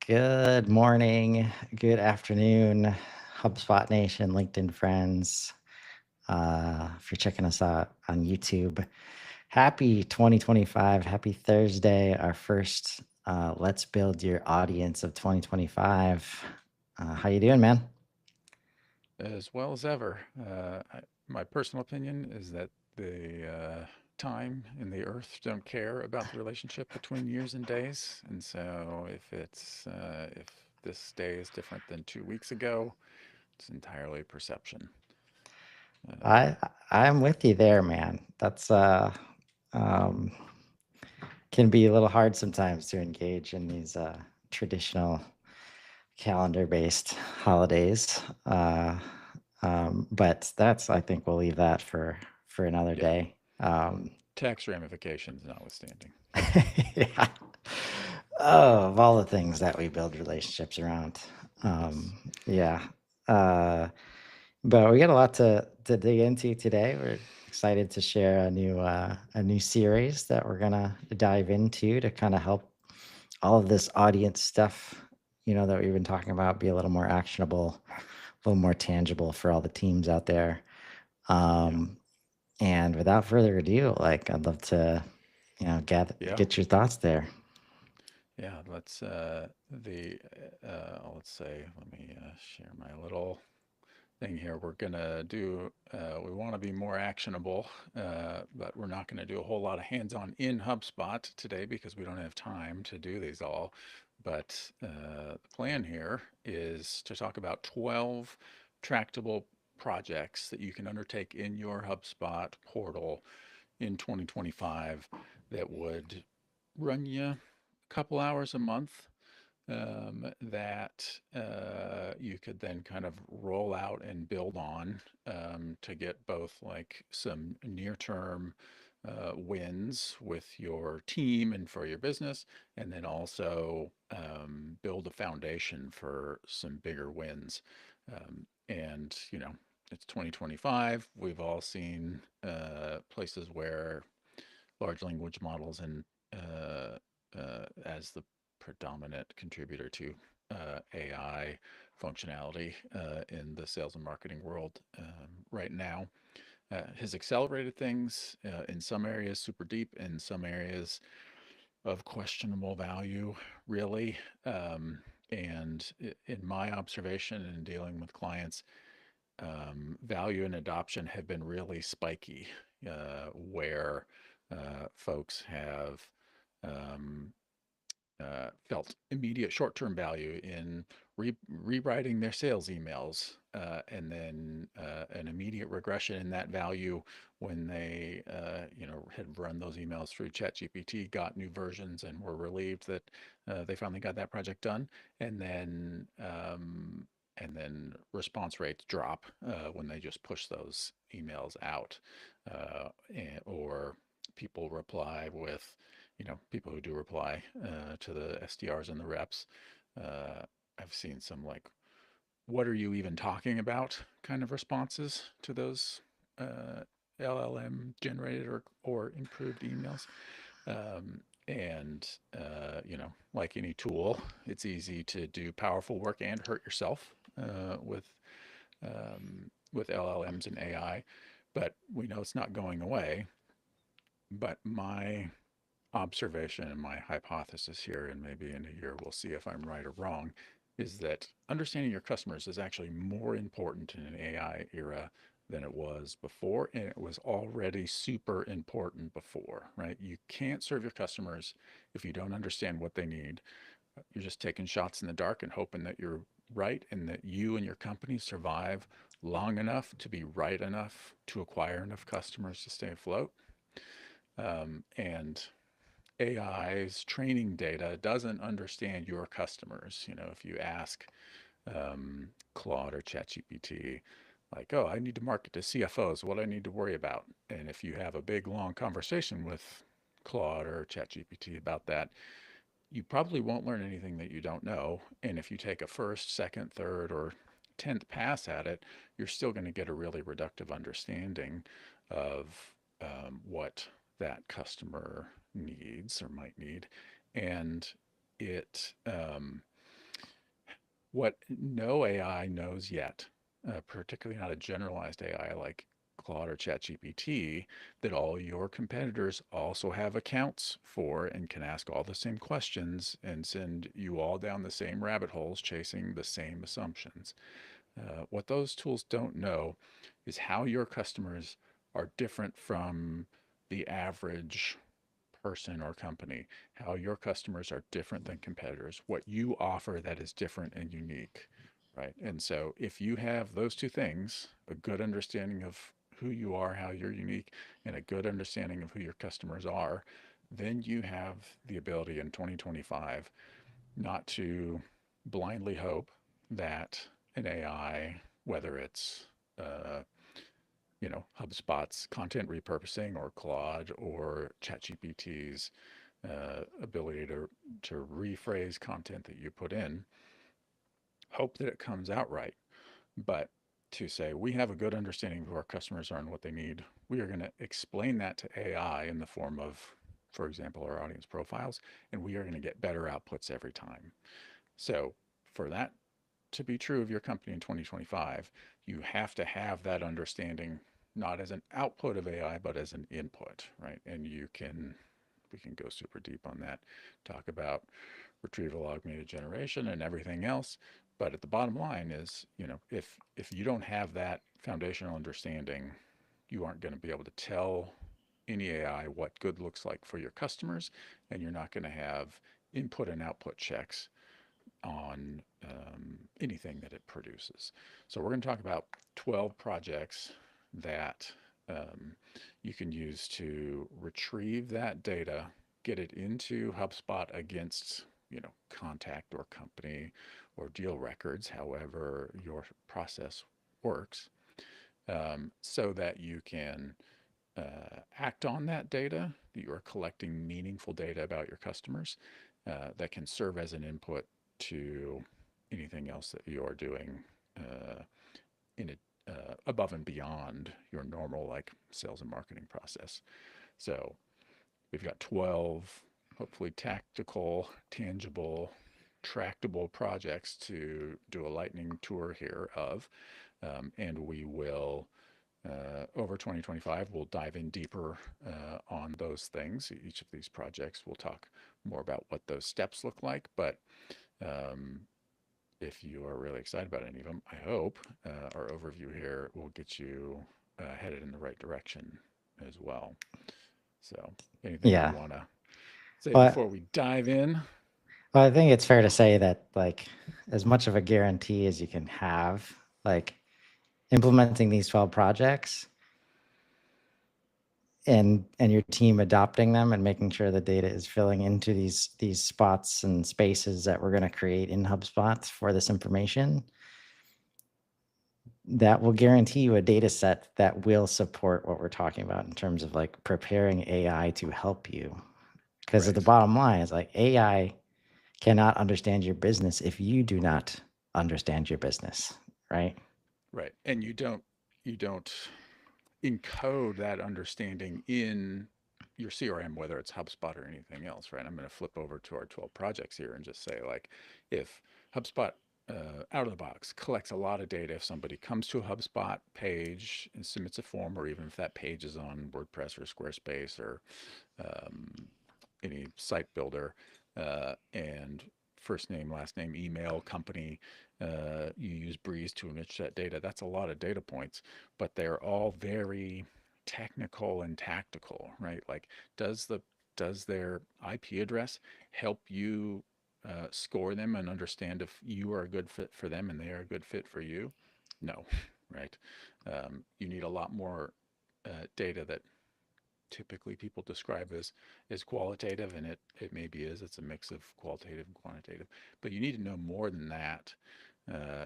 Good morning, good afternoon, HubSpot Nation, LinkedIn friends. If you're checking us out on YouTube, happy 2025, happy Thursday, our first Let's Build Your Audience of 2025. How you doing, man? As well as ever. My personal opinion is that the time and the earth don't care about the relationship between years and days, and so if this day is different than 2 weeks ago, it's entirely perception. Uh, I I'm with you there, man. That's um, can be a little hard sometimes to engage in these traditional calendar-based holidays. But that's, I think we'll leave that for another yeah, day. tax ramifications notwithstanding. Yeah. Oh, of all the things that we build relationships around. Yes. Yeah. Uh, but we got a lot to dig into today. We're excited to share a new series that we're gonna dive into to kind of help all of this audience stuff, that we've been talking about be a little more actionable, a little more tangible for all the teams out there. Yeah. Um, and without further ado, like I'd love to, Yeah. get your thoughts there. Yeah. Let's say, let me share my little thing here. We're gonna do, we want to be more actionable, but we're not going to do a whole lot of hands-on in HubSpot today because we don't have time to do these all. But the plan here is to talk about 12 tractable projects that you can undertake in your HubSpot portal in 2025 that would run you a couple hours a month, that you could then kind of roll out and build on, to get both like some near term wins with your team and for your business, and then also build a foundation for some bigger wins. And, it's 2025. We've all seen places where large language models and as the predominant contributor to AI functionality in the sales and marketing world right now, has accelerated things in some areas super deep, in some areas of questionable value, really. And in my observation and dealing with clients, value and adoption have been really spiky, where folks have um, felt immediate short-term value in rewriting their sales emails, and then an immediate regression in that value when they, had run those emails through ChatGPT, got new versions, and were relieved that they finally got that project done, and then response rates drop when they just push those emails out, or people reply with, people who do reply to the SDRs and the reps. Uh, I've seen some like, "What are you even talking about?" kind of responses to those LLM generated or improved emails. And like any tool, it's easy to do powerful work and hurt yourself with LLMs and AI. But we know it's not going away. But my observation and my hypothesis here, and maybe in a year we'll see if I'm right or wrong, is that understanding your customers is actually more important in an AI era than it was before. And it was already super important before, right? You can't serve your customers if you don't understand what they need. You're just taking shots in the dark and hoping that you're right and that you and your company survive long enough to be right enough to acquire enough customers to stay afloat. And AI's training data doesn't understand your customers. If you ask Claude or ChatGPT, like, "Oh, I need to market to CFOs. What do I need to worry about?" And if you have a big, long conversation with Claude or ChatGPT about that, you probably won't learn anything that you don't know. And if you take a first, second, third, or 10th pass at it, you're still going to get a really reductive understanding of what that customer needs or might need. And it What no AI knows yet, particularly not a generalized AI like Claude or ChatGPT, that all your competitors also have accounts for and can ask all the same questions and send you all down the same rabbit holes chasing the same assumptions. What those tools don't know is how your customers are different from the average person or company, how your customers are different than competitors, what you offer that is different and unique, right? And so if you have those two things, a good understanding of who you are, how you're unique, and a good understanding of who your customers are, then you have the ability in 2025 not to blindly hope that an AI, whether it's HubSpot's content repurposing or Claude or ChatGPT's ability to rephrase content that you put in, hope that it comes out right. But to say we have a good understanding of who our customers are and what they need, we are going to explain that to AI in the form of, for example, our audience profiles, and we are going to get better outputs every time. So for that to be true of your company in 2025, you have to have that understanding not as an output of AI, but as an input, right? And we can go super deep on that, talk about retrieval augmented generation and everything else. But at the bottom line is, if you don't have that foundational understanding, you aren't going to be able to tell any AI what good looks like for your customers, and you're not going to have input and output checks on anything that it produces. So we're going to talk about 12 projects that um, you can use to retrieve that data, get it into HubSpot against, contact or company or deal records, however your process works, so that you can act on that data, that you are collecting meaningful data about your customers that can serve as an input to anything else that you are doing in it above and beyond your normal like sales and marketing process. So we've got 12 hopefully tactical, tangible, tractable projects to do a lightning tour here of. And we will over 2025, we'll dive in deeper on those things. Each of these projects, we'll talk more about what those steps look like. But um, if you are really excited about any of them, I hope our overview here will get you headed in the right direction as well. So, anything you Yeah. want to say But before we dive in? well, I think it's fair to say that like as much of a guarantee as you can have, like implementing these 12 projects and your team adopting them and making sure the data is filling into these spots and spaces that we're going to create in HubSpot for this information, that will guarantee you a data set that will support what we're talking about in terms of like preparing AI to help you. Because at the Right, bottom line is like AI cannot understand your business if you do not understand your business, right? right. And you don't encode that understanding in your CRM, whether it's HubSpot or anything else, right? I'm going to flip over to our 12 projects here and just say, like, if HubSpot out of the box collects a lot of data, if somebody comes to a HubSpot page and submits a form, or even if that page is on WordPress or Squarespace or um, any site builder, and first name, last name, email, company, you use Breeze to enrich that data. That's a lot of data points, but they're all very technical and tactical, right? Like, does the does their IP address help you score them and understand if you are a good fit for them and they are a good fit for you? No, right? You need a lot more data that typically people describe as qualitative, and it maybe is. It's a mix of qualitative and quantitative, but you need to know more than that.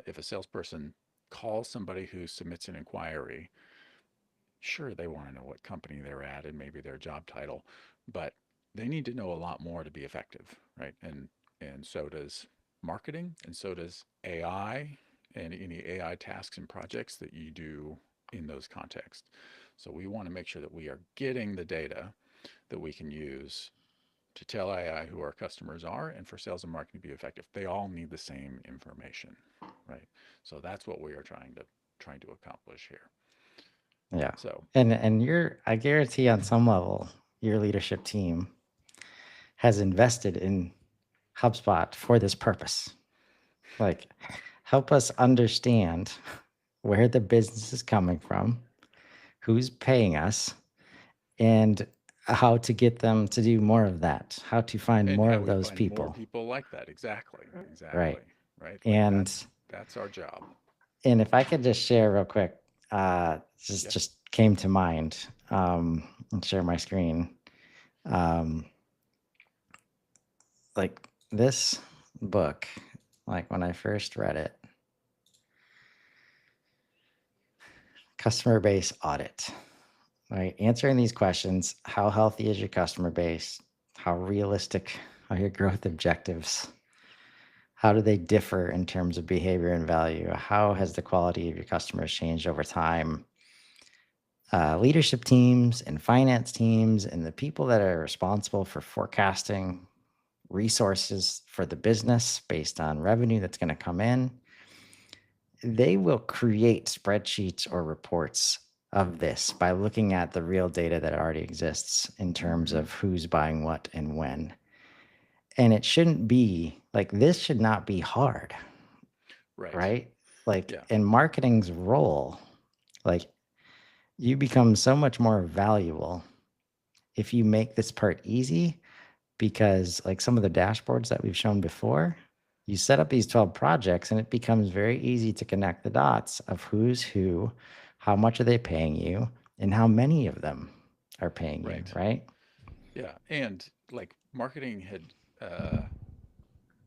If a salesperson calls somebody who submits an inquiry, sure, they want to know what company they're at and maybe their job title, but they need to know a lot more to be effective, right? And so does marketing, and so does AI, and any AI tasks and projects that you do in those contexts. So we want to make sure that we are getting the data that we can use to tell AI who our customers are and for sales and marketing to be effective. They all need the same information, right? So that's what we are trying to accomplish here. Yeah. So And I guarantee on some level, your leadership team has invested in HubSpot for this purpose. Like, help us understand where the business is coming from, who's paying us, and how to get them to do more of that, how to find and more how of we those find more people. people like that. Exactly. Right. Exactly. Right. Like And that's our job. if I could just share real quick, Yeah. just came to mind, and share my screen. Um, like this book, like when I first read it, Customer Base Audit, right? Answering these questions: how healthy is your customer base? How realistic are your growth objectives? How do they differ in terms of behavior and value? How has the quality of your customers changed over time? Leadership teams and finance teams and the people that are responsible for forecasting resources for the business based on revenue that's going to come in, they will create spreadsheets or reports of this by looking at the real data that already exists in terms Mm-hmm. of who's buying what and when. And it shouldn't be like, this should not be hard, Right. right? Like, Yeah. in marketing's role, like, you become so much more valuable if you make this part easy, because like some of the dashboards that we've shown before, you set up these 12 projects and it becomes very easy to connect the dots of who's who, how much are they paying you, and how many of them are paying you, Right. right? Yeah. And like marketing had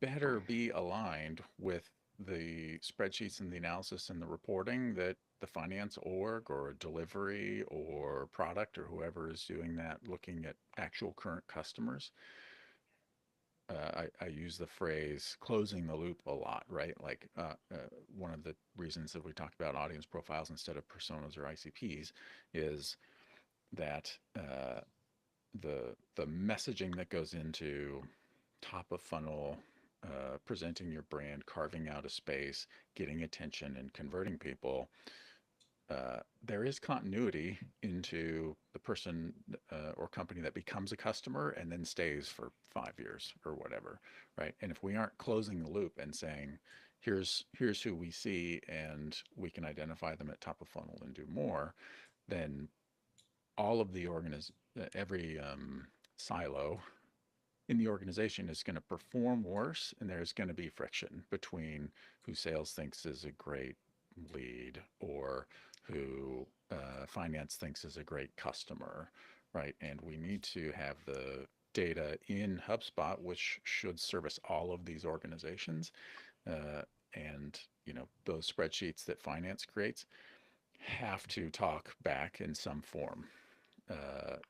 better be aligned with the spreadsheets and the analysis and the reporting that the finance org or delivery or product or whoever is doing that, looking at actual current customers. I use the phrase closing the loop a lot, right? Like one of the reasons that we talked about audience profiles instead of personas or ICPs is that the messaging that goes into top of funnel, presenting your brand, carving out a space, getting attention, and converting people, there is continuity into the person or company that becomes a customer and then stays for 5 years or whatever, right? And if we aren't closing the loop and saying, here's who we see and we can identify them at top of funnel and do more, then all of the every silo in the organization is going to perform worse, and there's going to be friction between who sales thinks is a great lead or who finance thinks is a great customer, right? And we need to have the data in HubSpot, which should service all of these organizations. Uh, and those spreadsheets that finance creates have to talk back in some form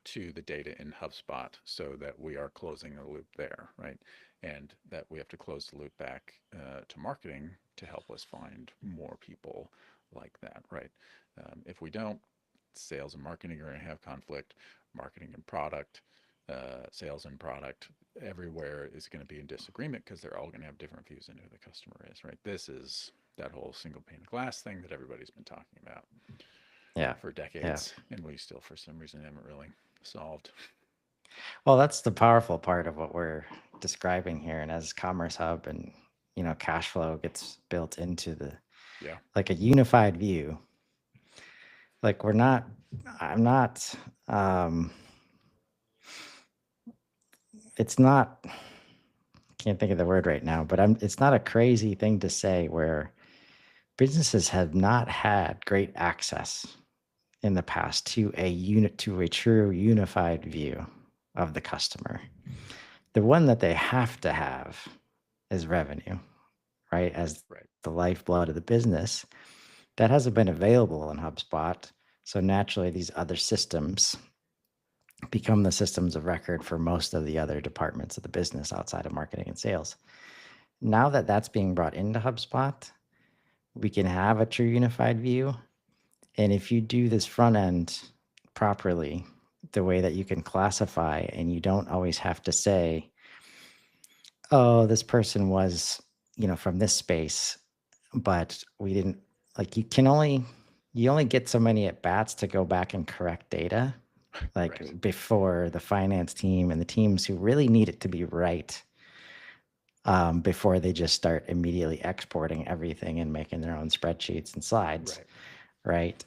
to the data in HubSpot so that we are closing the loop there, right? And that we have to close the loop back to marketing to help us find more people like that, right? If we don't, sales and marketing are going to have conflict, marketing and product, sales and product, everywhere is going to be in disagreement because they're all going to have different views on who the customer is, right? This is that whole single pane of glass thing that everybody's been talking about Yeah. for Yeah. decades, and we still, for some reason, haven't really solved. Well, that's the powerful part of what we're describing here. And as Commerce Hub and, cash flow gets built into the, Yeah, like, a unified view, like, I'm not, um, it's not, can't think of the word right now, but it's not a crazy thing to say where businesses have not had great access in the past to a true unified view of the customer. The one that they have to have is revenue, right? As right, the lifeblood of the business. That hasn't been available in HubSpot. So naturally, these other systems become the systems of record for most of the other departments of the business outside of marketing and sales. Now that that's being brought into HubSpot, we can have a true unified view. And if you do this front end properly, the way that you can classify, and you don't always have to say, oh, this person was, from this space, but we didn't, like, you only get so many at bats to go back and correct data, like Right. before the finance team and the teams who really need it to be right, before they just start immediately exporting everything and making their own spreadsheets and slides, Right. right?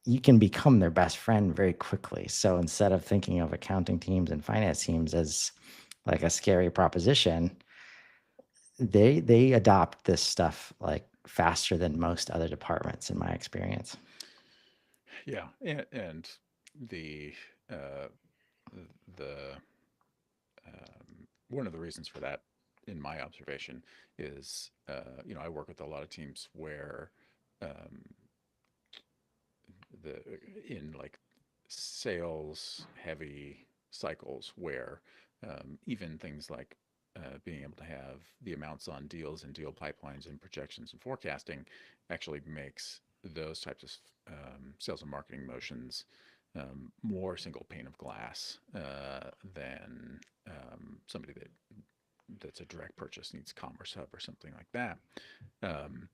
You can become their best friend very quickly. So instead of thinking of accounting teams and finance teams as like a scary proposition, they adopt this stuff like faster than most other departments in my experience. Yeah. And the uh, the one of the reasons for that, in my observation, is I work with a lot of teams where um, the in like sales heavy cycles where even things like being able to have the amounts on deals and deal pipelines and projections and forecasting actually makes those types of sales and marketing motions more single pane of glass than somebody that's a direct purchase needs Commerce Hub or something like that. Um,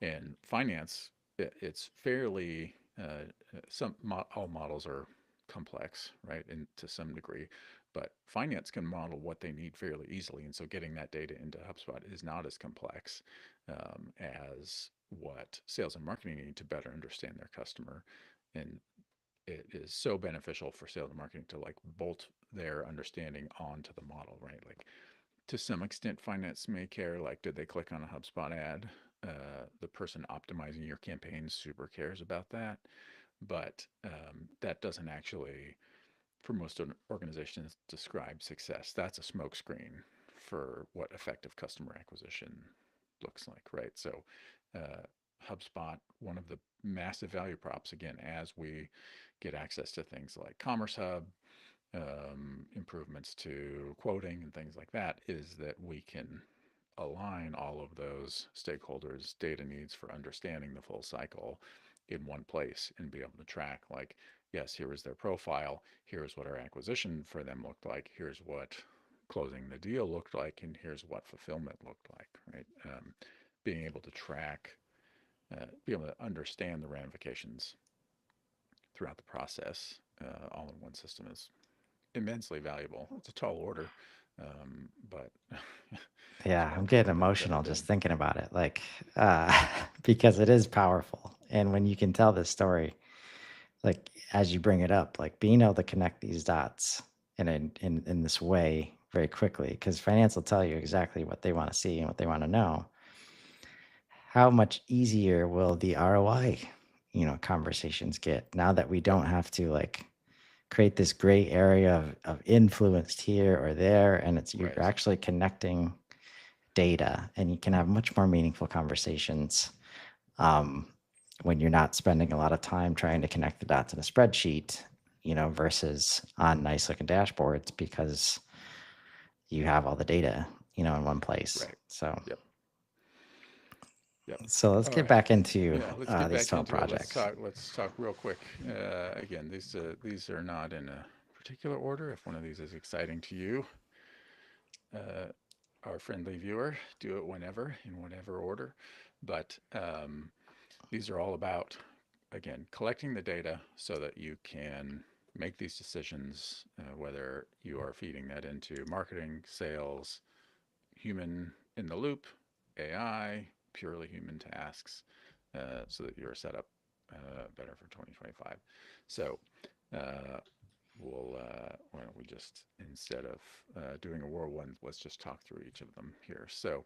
and finance, it's fairly all models are complex, right, and to some degree, but finance can model what they need fairly easily, and so getting that data into HubSpot is not as complex as what sales and marketing need to better understand their customer. And it is so beneficial for sales and marketing to like bolt their understanding onto the model, right? Like to some extent, finance may care. Like, did they click on a HubSpot ad? The person optimizing your campaign super cares about that, but that doesn't actually, for most organizations, describe success. That's a smokescreen for what effective customer acquisition looks like, right? So, uh, HubSpot, one of the massive value props, again, as we get access to things like Commerce Hub, improvements to quoting and things like that, is that we can align all of those stakeholders' data needs for understanding the full cycle in one place and be able to track, like, yes, here is their profile, here's what our acquisition for them looked like, here's what closing the deal looked like, and here's what fulfillment looked like, right? Being able to track, be able to understand the ramifications throughout the process all in one system is immensely valuable. It's a tall order, but it's Yeah, one I'm of getting the benefit emotional of just being. thinking about it, like, because it is powerful. And when you can tell this story, like as you bring it up, like being able to connect these dots in this way very quickly, because finance will tell you exactly what they want to see and what they want to know. How much easier will the ROI, conversations get now that we don't have to like create this gray area of influenced here or there, and you're Right, actually connecting data, and you can have much more meaningful conversations, um, when you're not spending a lot of time trying to connect the dots in a spreadsheet, versus on nice looking dashboards, because you have all the data, in one place. right. So, Yep, yep. let's All get right. back into Yeah, let's get these back tunnel into it. projects. Let's talk real quick. Again, these are not in a particular order. If one of these is exciting to you, uh, our friendly viewer, do it whenever in whatever order. But these are all about, again, collecting the data so that you can make these decisions, whether you are feeding that into marketing, sales, human in the loop, AI, purely human tasks, so that you're set up better for 2025. So uh, why don't we just, instead of doing a whirlwind, let's just talk through each of them here. So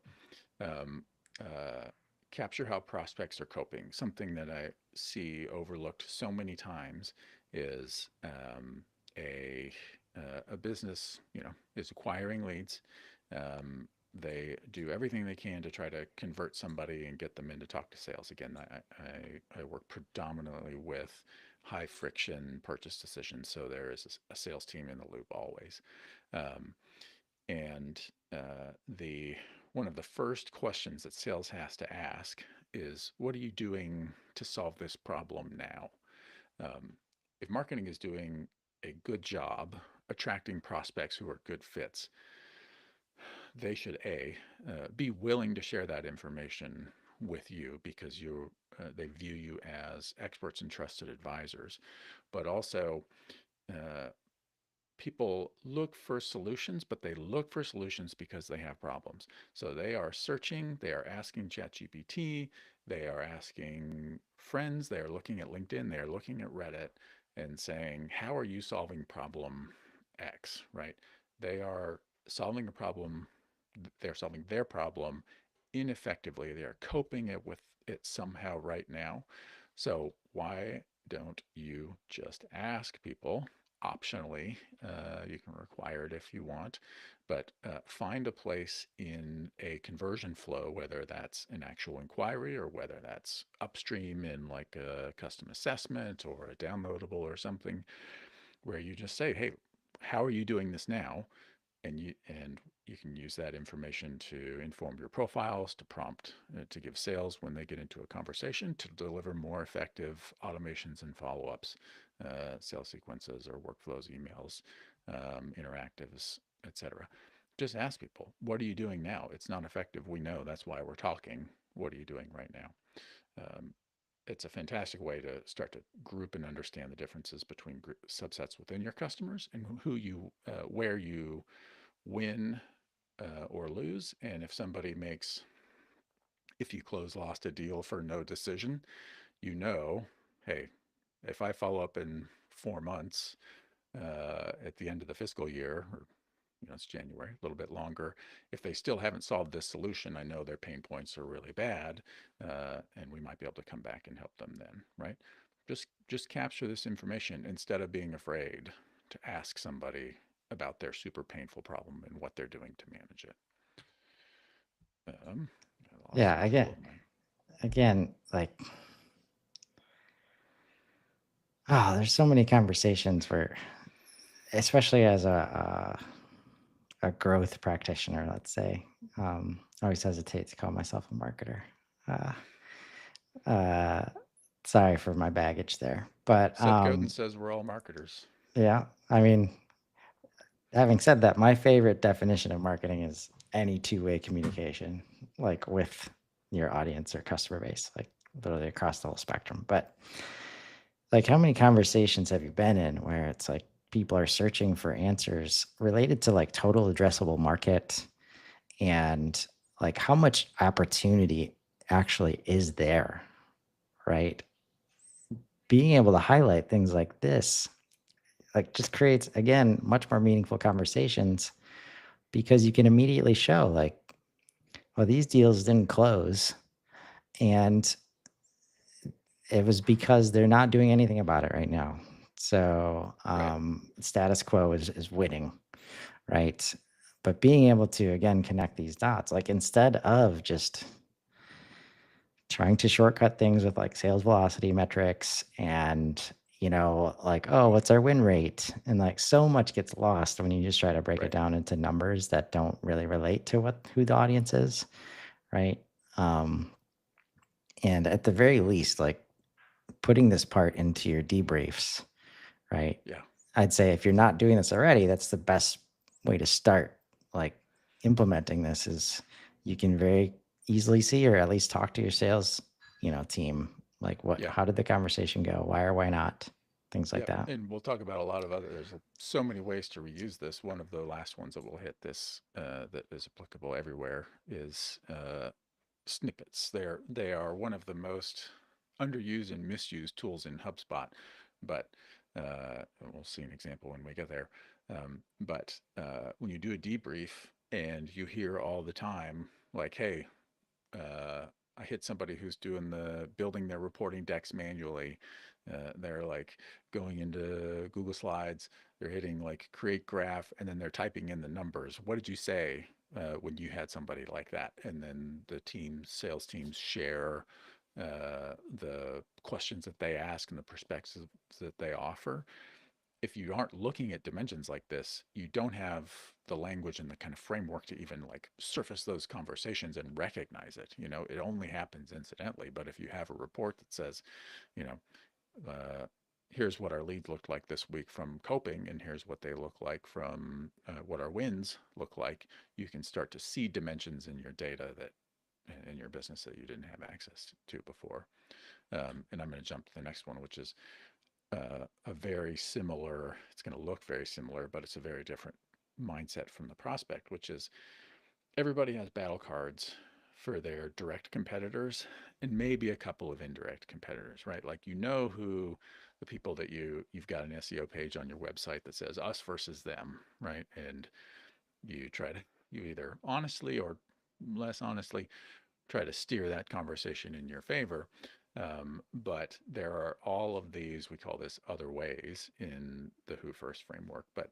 um, uh, capture how prospects are coping. Something that I see overlooked so many times is a a business, is acquiring leads. Um, they do everything they can to try to convert somebody and get them in to talk to sales. Again, I work predominantly with high friction purchase decisions, so there is a sales team in the loop always. Um, and the one of the first questions that sales has to ask is, "What are you doing to solve this problem now?" Um, if marketing is doing a good job attracting prospects who are good fits, they should be willing to share that information with you because they view you as experts and trusted advisors, but also uh, people look for solutions, but they look for solutions because they have problems. So they are searching, they are asking ChatGPT, they are asking friends, they are looking at LinkedIn, they are looking at Reddit and saying, how are you solving problem X, right? They are solving a problem, they're solving their problem ineffectively. They are coping it with it somehow right now. So why don't you just ask people optionally? You can require it if you want, but find a place in a conversion flow, whether that's an actual inquiry or whether that's upstream in like a custom assessment or a downloadable or something, where you just say, hey, how are you doing this now? And you can use that information to inform your profiles, to prompt, to give sales when they get into a conversation, to deliver more effective automations and follow-ups, sales sequences or workflows, emails, interactives, etc. Just ask people, what are you doing now? It's not effective. We know, that's why we're talking. What are you doing right now? Um, it's a fantastic way to start to group and understand the differences between subsets within your customers and where you win or lose. And if you lost a deal for no decision, hey, if I follow up in 4 months at the end of the fiscal year, or it's January, a little bit longer. If they still haven't solved this solution, I know their pain points are really bad, and we might be able to come back and help them then, right? Just capture this information instead of being afraid to ask somebody about their super painful problem and what they're doing to manage it. Um, I lost Yeah, the flow of my. again, like, oh, there's so many conversations where, especially as a growth practitioner, let's say, I always hesitate to call myself a marketer. Uh, uh, Sorry for my baggage there, but Seth Godin says we're all marketers. yeah, I mean, having said that, my favorite definition of marketing is any two-way communication, like with your audience or customer base, like literally across the whole spectrum. But like, how many conversations have you been in where it's like people are searching for answers related to like total addressable market and like how much opportunity actually is there, right? Being able to highlight things like this, like, just creates, again, much more meaningful conversations because you can immediately show, like, well, these deals didn't close. And it was because they're not doing anything about it right now. So Right. status quo is winning, right? But being able to, again, connect these dots, like, instead of just trying to shortcut things with like sales velocity metrics and, like, oh, what's our win rate? And like, so much gets lost when you just try to break it Right. down into numbers that don't really relate to who the audience is, right? Um, and at the very least, like, putting this part into your debriefs, right? Yeah. I'd say if you're not doing this already, that's the best way to start, like, implementing this. Is you can very easily see, or at least talk to your sales, team, like, Yeah. how did the conversation go? Why or why not? Things like Yep. that. And we'll talk about a lot of other, there's so many ways to reuse this. One of the last ones that we'll hit this, that is applicable everywhere is snippets. They are one of the most underused and misused tools in HubSpot, but we'll see an example when we get there. But when you do a debrief and you hear all the time, like, hey, uh, I hit somebody who's building their reporting decks manually. They're like going into Google Slides. They're hitting like create graph, and then they're typing in the numbers. What did you say when you had somebody like that? And then sales teams share the questions that they ask and the perspectives that they offer. If you aren't looking at dimensions like this, you don't have the language and the kind of framework to even like surface those conversations and recognize it. It only happens incidentally. But if you have a report that says, you know, uh, here's what our leads looked like this week from coping, and here's what they look like from what our wins look like. You can start to see dimensions in your data that in your business that you didn't have access to before. And I'm going to jump to the next one, which is a very similar, it's going to look very similar, but it's a very different mindset from the prospect, which is everybody has battle cards for their direct competitors and maybe a couple of indirect competitors, right? Like you know who the people that you've got an SEO page on your website that says us versus them, right? And you try to you either honestly or less honestly try to steer that conversation in your favor. But there are all of these, we call this other ways in the Who First framework, but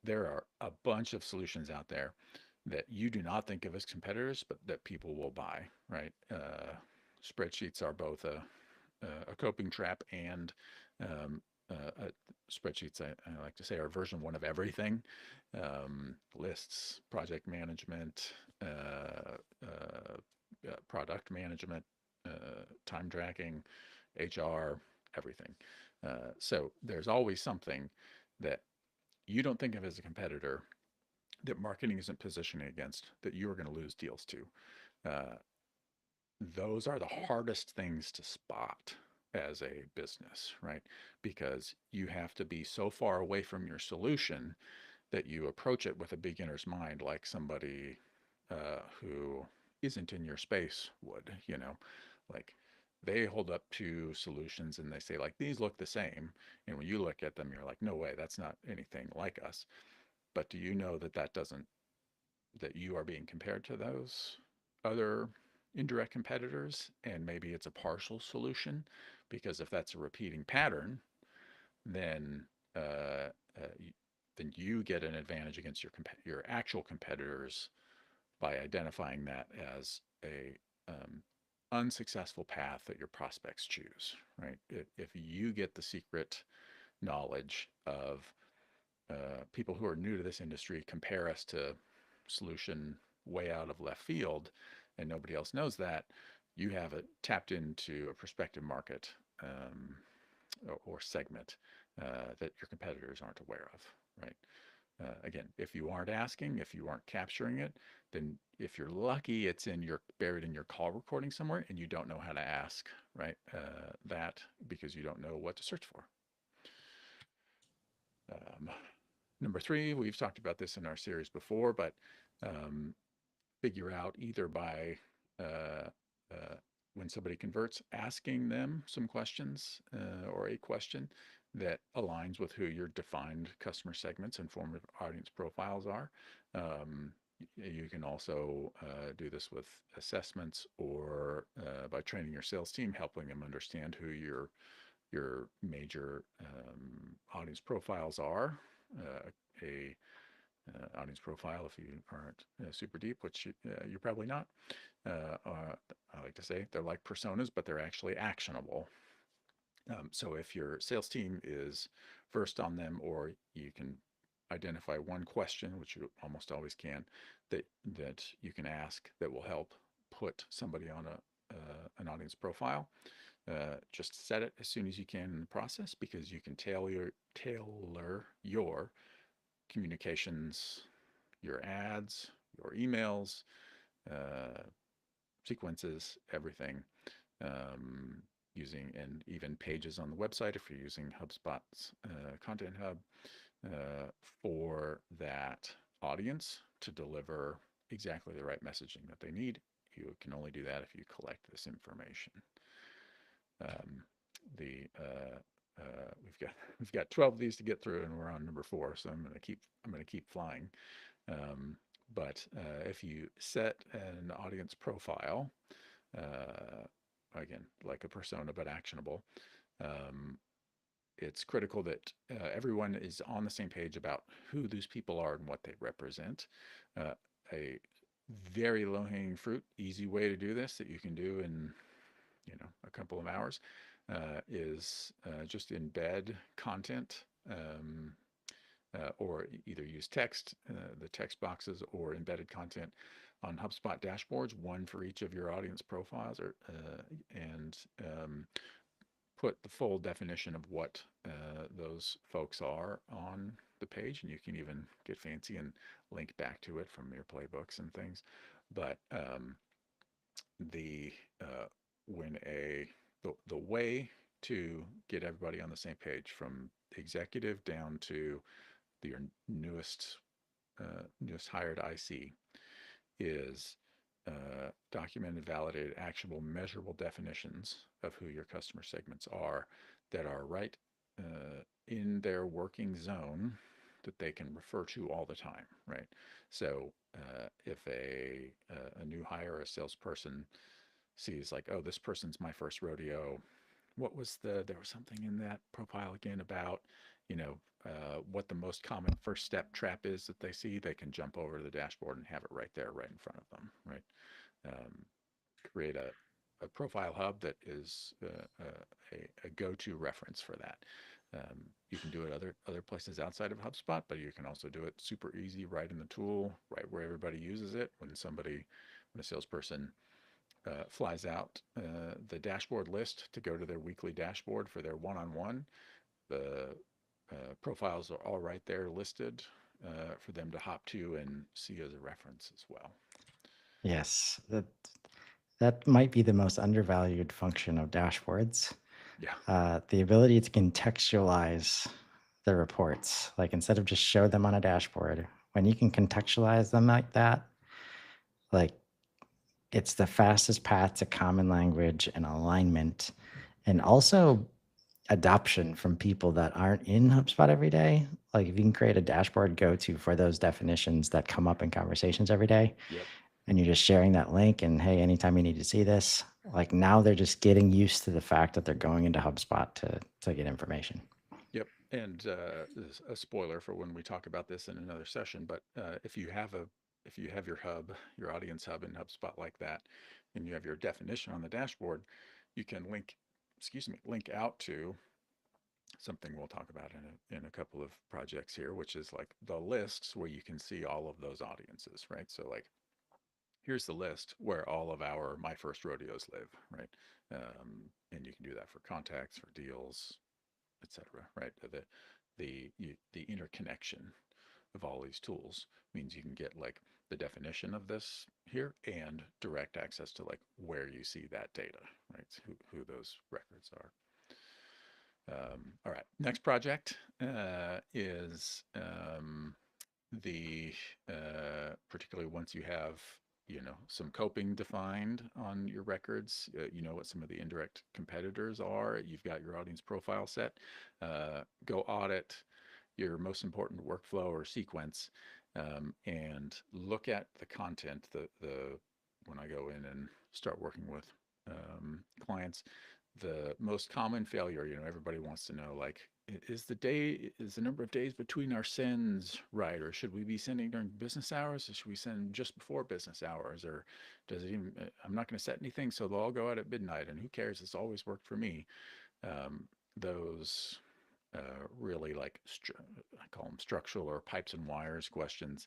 there are a bunch of solutions out there that you do not think of as competitors, but that people will buy, right? Spreadsheets are both a coping trap and um, spreadsheets, I like to say, are version one of everything. Lists, project management, product management, time tracking, HR, everything. So there's always something that you don't think of as a competitor that marketing isn't positioning against that you're going to lose deals to. Uh, those are the hardest things to spot as a business, right? Because you have to be so far away from your solution that you approach it with a beginner's mind, like somebody who isn't in your space would, like they hold up two solutions and they say like these look the same, and when you look at them you're like no way, that's not anything like us. But do you know that that doesn't that you are being compared to those other indirect competitors, and maybe it's a partial solution? Because if that's a repeating pattern, then uh, uh, then you get an advantage against your actual competitors by identifying that as a unsuccessful path that your prospects choose. Right? If you get the secret knowledge of people who are new to this industry, compare us to solution way out of left field, and nobody else knows that, you have it tapped into a prospective market or segment that your competitors aren't aware of, right? Again, if you aren't asking, if you aren't capturing it, then if you're lucky, it's in your buried in your call recording somewhere, and you don't know how to ask, right? That because you don't know what to search for. Um, Number three, we've talked about this in our series before, but um, figure out either by uh, uh, when somebody converts, asking them some questions or a question that aligns with who your defined customer segments and formative audience profiles are. Um, you can also do this with assessments or by training your sales team, helping them understand who your major audience profiles are. A audience profile, if you aren't super deep, which you're probably not. I like to say they're like personas, but they're actually actionable. So if your sales team is first on them, or you can identify one question, which you almost always can, that you can ask that will help put somebody on an audience profile. Just set it as soon as you can in the process, because you can tailor your communications, your ads, your emails, uh, sequences, everything, um, using and even pages on the website if you're using HubSpot's Content Hub uh, for that audience to deliver exactly the right messaging that they need. You can only do that if you collect this information. Um, the we've got 12 of these to get through, and we're on number four. So I'm gonna keep flying. Um, but if you set an audience profile, uh, again, like a persona but actionable, um, it's critical that everyone is on the same page about who those people are and what they represent. Uh, a very low hanging fruit, easy way to do this that you can do in a couple of hours is just embed content or either use text, the text boxes, or embedded content on HubSpot dashboards, one for each of your audience profiles, or and put the full definition of what those folks are on the page, and you can even get fancy and link back to it from your playbooks and things. But the when a the way to get everybody on the same page from executive down to your newest hired IC is documented, validated, actionable, measurable definitions of who your customer segments are that are right in their working zone that they can refer to all the time, right? So if a new hire or a salesperson sees like, oh, this person's my first rodeo, there was something in that profile again about, you know, what the most common first step trap is that they see, they can jump over to the dashboard and have it right there, right in front of them, right? Um, Create a profile hub that is a go-to reference for that. You can do it other places outside of HubSpot, but you can also do it super easy right in the tool, right where everybody uses it. When a salesperson flies out the dashboard list to go to their weekly dashboard for their one-on-one. The profiles are all right there listed for them to hop to and see as a reference as well. Yes, that might be the most undervalued function of dashboards. Yeah. The ability to contextualize the reports, like instead of just show them on a dashboard, when you can contextualize them like that, like it's the fastest path to common language and alignment, and also adoption from people that aren't in HubSpot every day. Like if you can create a dashboard go-to for those definitions that come up in conversations every day, Yep. and you're just sharing that link and hey, anytime you need to see this, like now they're just getting used to the fact that they're going into HubSpot to get information. Yep. And a spoiler for when we talk about this in another session, but if you have your hub, your audience hub in HubSpot like that, and you have your definition on the dashboard, you can link out to something we'll talk about in a couple of projects here, which is like the lists where you can see all of those audiences, right? So like here's the list where all of our my first rodeos live, right? And you can do that for contacts, for deals, etc. Right? The interconnection of all these tools means you can get like the definition of this here and direct access to like where you see that data, right? So who those records are. All right, next project is the particularly once you have some coping defined on your records, you know what some of the indirect competitors are. You've got your audience profile set. Go audit your most important workflow or sequence, and look at the content. The When I go in and start working with clients, the most common failure, everybody wants to know, like, is the number of days between our sends right, or should we be sending during business hours, or should we send just before business hours, or does it even, I'm not going to set anything, so they'll all go out at midnight, and who cares, it's always worked for me. Those really like I call them structural or pipes and wires questions.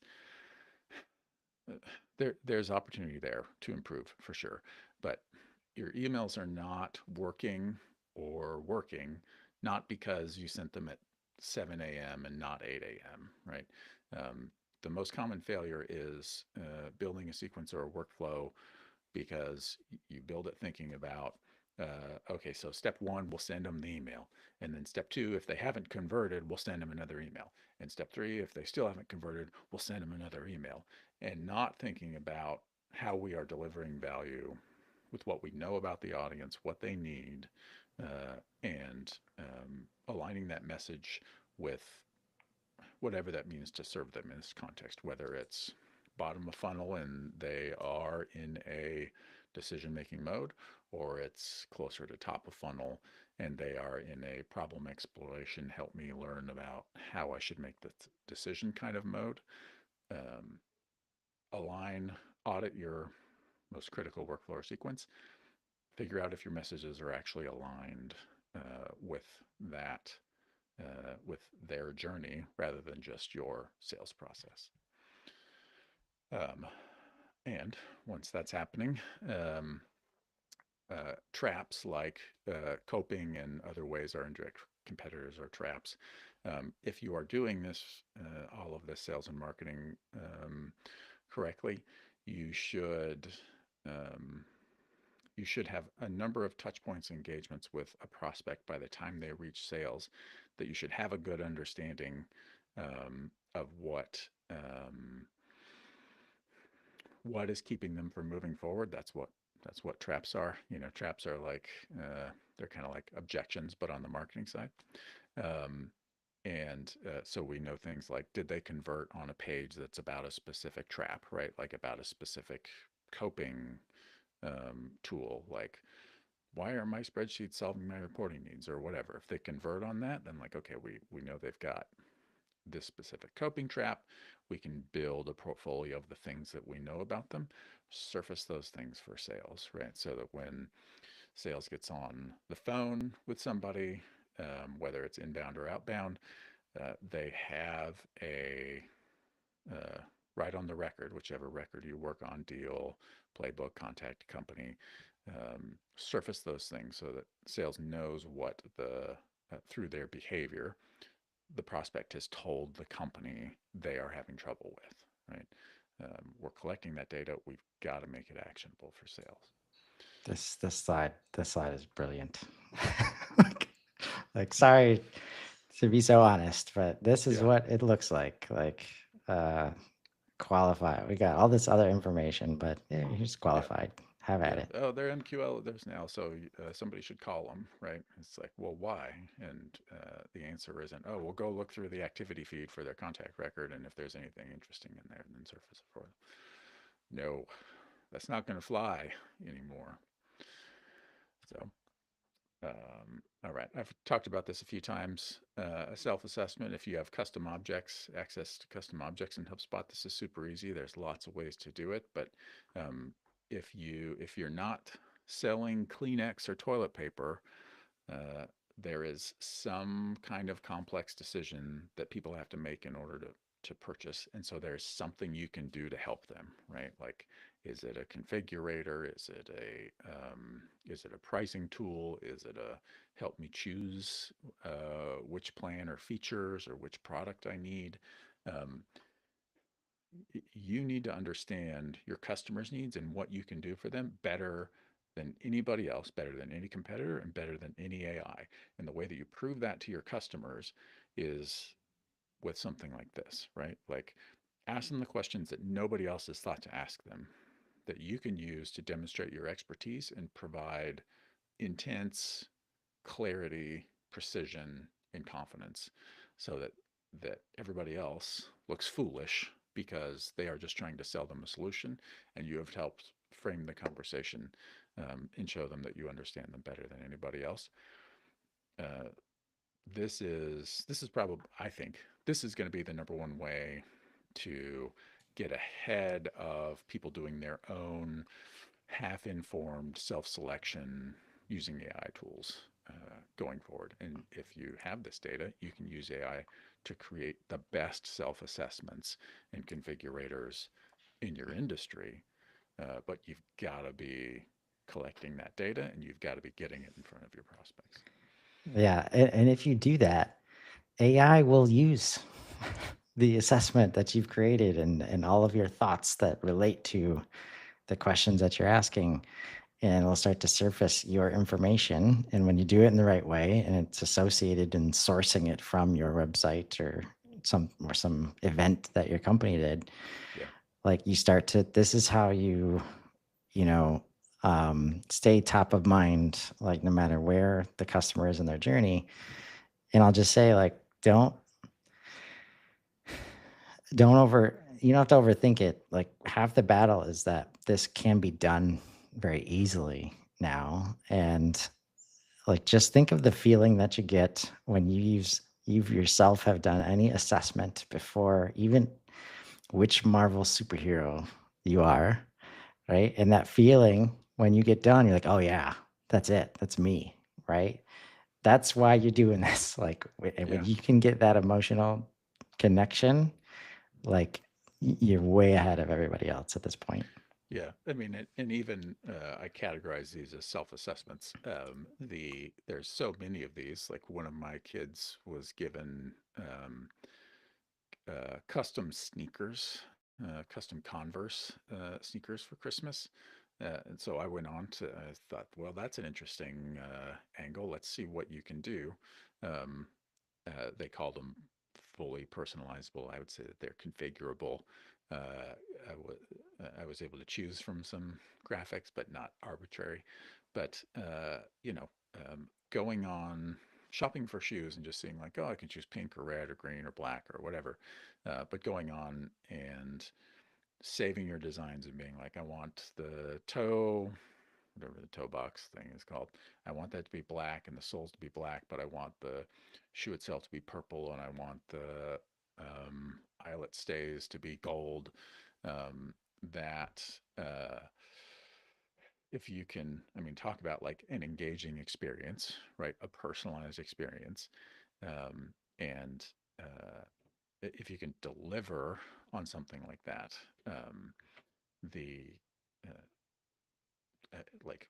There's opportunity there to improve for sure, but your emails are not working not because you sent them at 7 a.m. and not 8 a.m., right? Um, the most common failure is building a sequence or a workflow because you build it thinking about, okay, so step one, we'll send them the email. And then step two, if they haven't converted, we'll send them another email. And step three, if they still haven't converted, we'll send them another email. And not thinking about how we are delivering value with what we know about the audience, what they need, and aligning that message with whatever that means to serve them in this context, whether it's bottom of funnel and they are in a decision making mode, or it's closer to top of funnel and they are in a problem exploration, help me learn about how I should make the decision kind of mode. Um, Align, audit your most critical workflow or sequence, figure out if your messages are actually aligned with that with their journey rather than just your sales process. Um, and once that's happening, um, traps like coping and other ways our indirect competitors are traps. If you are doing this, all of this sales and marketing correctly, you should um, you should have a number of touch points and engagements with a prospect by the time they reach sales, that you should have a good understanding of what is keeping them from moving forward. That's what traps are. Traps are like they're kind of like objections, but on the marketing side. Um, and so we know things like, did they convert on a page that's about a specific trap, right? Like about a specific coping tool, like why are my spreadsheets solving my reporting needs or whatever. If they convert on that, then like, okay, we know they've got this specific coping trap. We can build a portfolio of the things that we know about them, surface those things for sales, right? So that when sales gets on the phone with somebody, whether it's inbound or outbound, they have a right on the record, whichever record you work on, deal, playbook, contact company, surface those things so that sales knows what through their behavior, the prospect has told the company they are having trouble with, right? We're collecting that data. We've got to make it actionable for sales. This slide is brilliant. like, sorry to be so honest, but this is Yeah. what it looks like. Uh, qualify. We got all this other information, but here's Yeah. qualified. Have at Yeah. it. Oh, they're MQL. There's now, so somebody should call them, right? It's like, well, why? And the answer isn't, oh, we'll go look through the activity feed for their contact record, and if there's anything interesting in there, then surface it for them. No, that's not going to fly anymore. So, all right, I've talked about this a few times. A self-assessment. If you have custom objects, access to custom objects in HubSpot, this is super easy. There's lots of ways to do it, but um, if you're not selling Kleenex or toilet paper, uh, there is some kind of complex decision that people have to make in order to purchase, and so there's something you can do to help them, right? Like, is it a configurator? Is it a pricing tool? Is it a help me choose which plan or features or which product I need? Um, you need to understand your customers' needs and what you can do for them better than anybody else, better than any competitor, and better than any AI. And the way that you prove that to your customers is with something like this, right? Like, ask them the questions that nobody else has thought to ask them, that you can use to demonstrate your expertise and provide intense clarity, precision, and confidence, so that everybody else looks foolish because they are just trying to sell them a solution, and you have helped frame the conversation and show them that you understand them better than anybody else. Uh, this is probably, I think this is going to be the number one way to get ahead of people doing their own half-informed self-selection using AI tools going forward. And if you have this data, you can use AI to create the best self-assessments and configurators in your industry. But you've got to be collecting that data, and you've got to be getting it in front of your prospects. Yeah, and if you do that, AI will use the assessment that you've created and all of your thoughts that relate to the questions that you're asking, and it'll start to surface your information. And when you do it in the right way, and it's associated in sourcing it from your website or some event that your company did, Yeah. like you start to, this is how you know, stay top of mind, like no matter where the customer is in their journey. And I'll just say, like, you don't have to overthink it. Like, half the battle is that this can be done very easily now. And like, just think of the feeling that you get when you yourself have done any assessment before, even which Marvel superhero you are, right? And that feeling when you get done, you're like, oh yeah, that's it. That's me, right? That's why you're doing this. Like, when Yeah. you can get that emotional connection, like you're way ahead of everybody else at this point. Yeah, I mean, and even I categorize these as self-assessments. There's so many of these. Like one of my kids was given custom sneakers, custom Converse sneakers for Christmas. And so I went on to, I thought, well, that's an interesting angle. Let's see what you can do. Um, they called them fully personalizable. I would say that they're configurable. I was able to choose from some graphics, but not arbitrary. But going on shopping for shoes and just seeing like, oh, I can choose pink or red or green or black or whatever. But going on and saving your designs and being like, I want the toe, whatever the toe box thing is called. I want that to be black and the soles to be black, but I want the shoe itself to be purple and I want the eyelet stays to be gold. Um, that if you can, I mean, talk about like an engaging experience, right? A personalized experience. And if you can deliver on something like that, the uh, like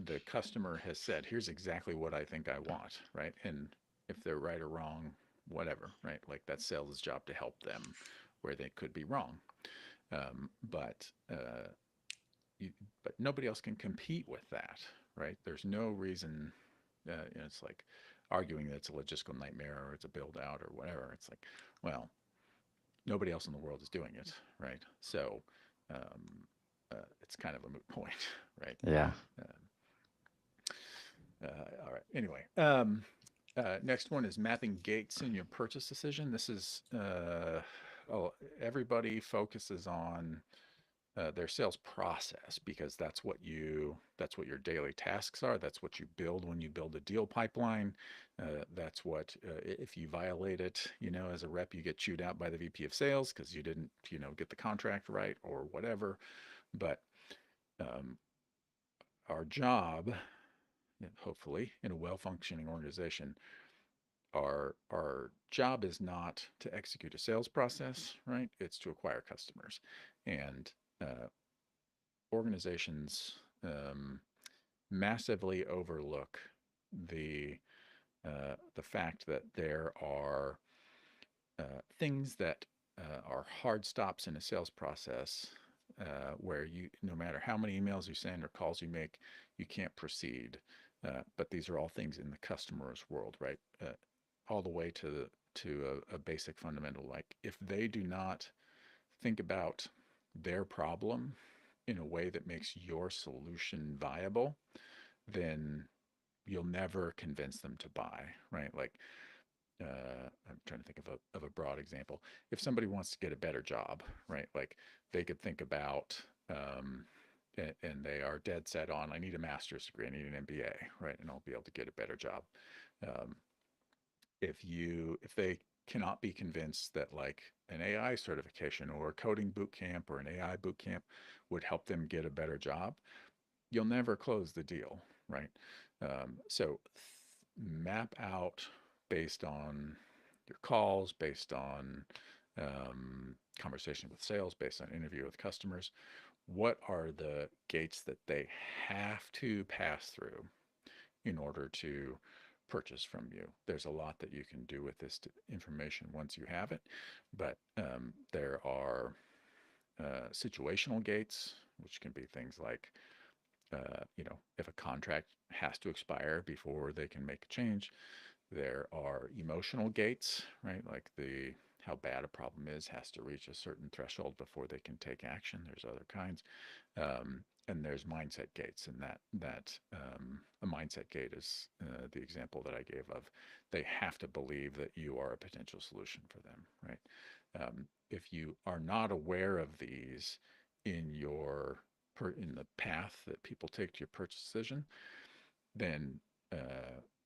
the customer has said, here's exactly what I think I want, right? And if they're right or wrong, whatever, right? Like that's sales' job to help them where they could be wrong. Um, but you, but nobody else can compete with that, right? There's no reason. It's like arguing that it's a logistical nightmare or it's a build out or whatever. It's like, well, nobody else in the world is doing it, right? So um, it's kind of a moot point, right? Yeah. Um, all right. Anyway, next one is mapping gates in your purchase decision. This is oh, everybody focuses on their sales process because that's what your daily tasks are. That's what you build when you build a deal pipeline. That's what if you violate it, as a rep, you get chewed out by the VP of sales because you didn't, get the contract right or whatever. But um, our job, hopefully, in a well-functioning organization, our job is not to execute a sales process, right? It's to acquire customers, and organizations massively overlook the the fact that there are things that are hard stops in a sales process where no matter how many emails you send or calls you make, you can't proceed. But these are all things in the customer's world, right? All the way to a basic fundamental, like if they do not think about their problem in a way that makes your solution viable, then you'll never convince them to buy, right? Like I'm trying to think of a broad example. If somebody wants to get a better job, right? Like they could think about, and they are dead set on, I need a master's degree, I need an MBA, right? And I'll be able to get a better job. Um, if they cannot be convinced that like an AI certification or a coding boot camp or an AI boot camp would help them get a better job, you'll never close the deal, right? So map out based on your calls, based on conversation with sales, based on interview with customers. What are the gates that they have to pass through in order to purchase from you? There's a lot that you can do with this information once you have it, but there are situational gates, which can be things like if a contract has to expire before they can make a change. There are emotional gates, right? Like the how bad a problem is has to reach a certain threshold before they can take action. There's other kinds, and there's mindset gates, and that a mindset gate is the example that I gave of they have to believe that you are a potential solution for them, right? If you are not aware of these in your in the path that people take to your purchase decision, then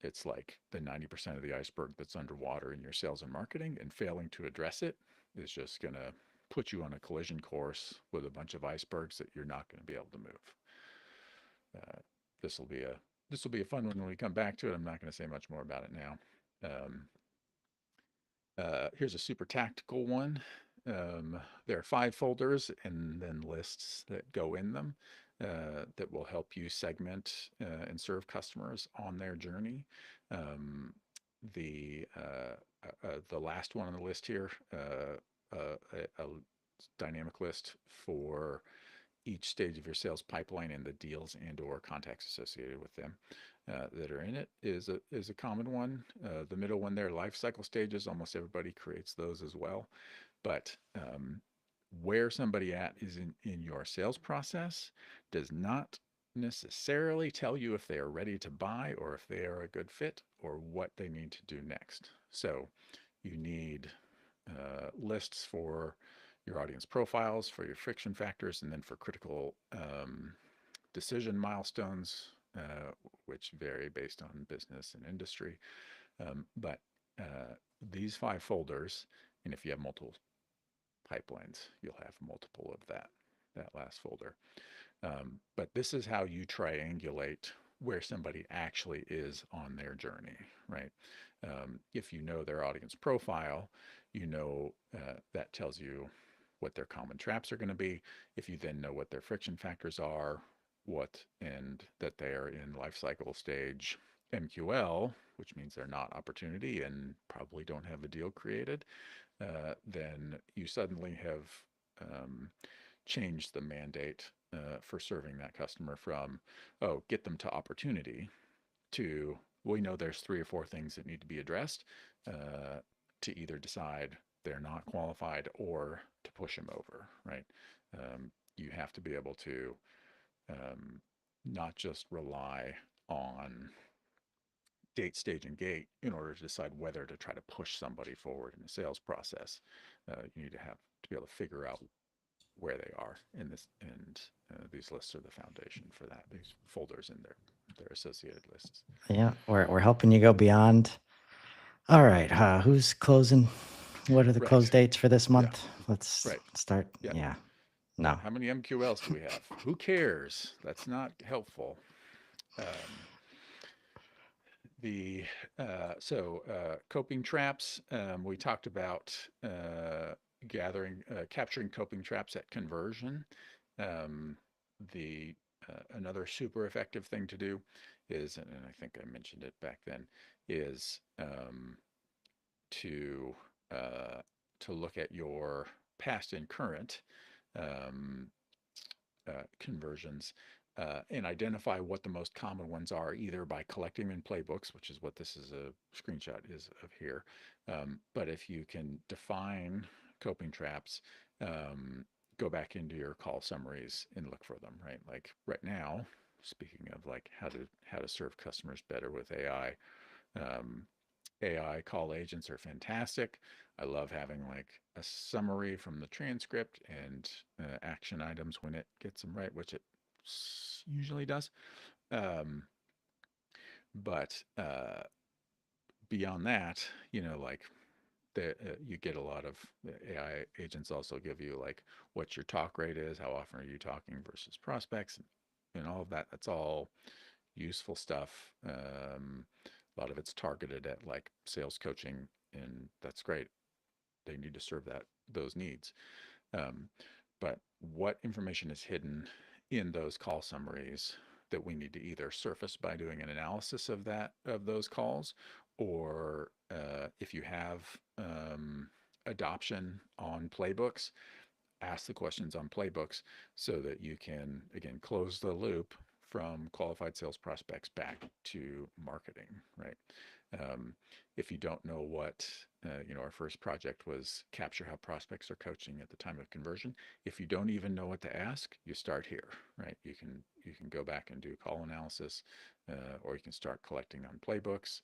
it's like the 90% of the iceberg that's underwater in your sales and marketing, and failing to address it is just going to put you on a collision course with a bunch of icebergs that you're not going to be able to move. Uh, this will be a this will be a fun one when we come back to it. I'm not going to say much more about it now. Here's a super tactical one. there are 5 folders and then lists that go in them that will help you segment and serve customers on their journey. Um, the last one on the list here, a dynamic list for each stage of your sales pipeline and the deals and or contacts associated with them that are in it is a common one. The middle one there, life cycle stages, almost everybody creates those as well. But where somebody at is in your sales process does not necessarily tell you if they are ready to buy or if they are a good fit or what they need to do next. So you need lists for your audience profiles, for your friction factors, and then for critical decision milestones, which vary based on business and industry. But these 5 folders, and if you have multiple pipelines, you'll have multiple of that last folder. But this is how you triangulate where somebody actually is on their journey, right? If you know their audience profile, you know that tells you what their common traps are going to be. If you then know what their friction factors are, what and that they are in life cycle stage MQL, which means they're not opportunity and probably don't have a deal created, then you suddenly have um, changed the mandate for serving that customer from, oh, get them to opportunity to, we know there's 3 or 4 things that need to be addressed to either decide they're not qualified or to push them over, right? You have to be able to not just rely on date, stage, and gate in order to decide whether to try to push somebody forward in the sales process. You need to be able to figure out where they are in this, and these lists are the foundation for that. These folders and their associated lists. Yeah, we're helping you go beyond. All right, who's closing? What are the close Right. dates for this Yeah. month? Let's Right. start. Yeah. Yeah, Yeah. no. How many MQLs do we have? Who cares? That's not helpful. Um, the coping traps. We talked about capturing coping traps at conversion. Um, the Another super effective thing to do is, and I think I mentioned it back then, is to uh, to look at your past and current um, conversions and identify what the most common ones are, either by collecting them in playbooks, which is what this is a screenshot is of here. But if you can define coping traps, go back into your call summaries and look for them, right? Like right now, speaking of like how to serve customers better with AI, um, AI call agents are fantastic. I love having like a summary from the transcript and action items when it gets them right, which it usually does. Um, but beyond that, like you get a lot of AI agents also give you like what your talk rate is, how often are you talking versus prospects, and all of that. That's all useful stuff. A lot of it's targeted at like sales coaching, and that's great. They need to serve those needs. Um, but what information is hidden in those call summaries that we need to either surface by doing an analysis of those calls, or if you have adoption on playbooks, ask the questions on playbooks so that you can again close the loop from qualified sales prospects back to marketing, right? um, if you don't know what our first project was capture how prospects are coaching at the time of conversion. If you don't even know what to ask, you start here, right? You can go back and do call analysis, or you can start collecting on playbooks,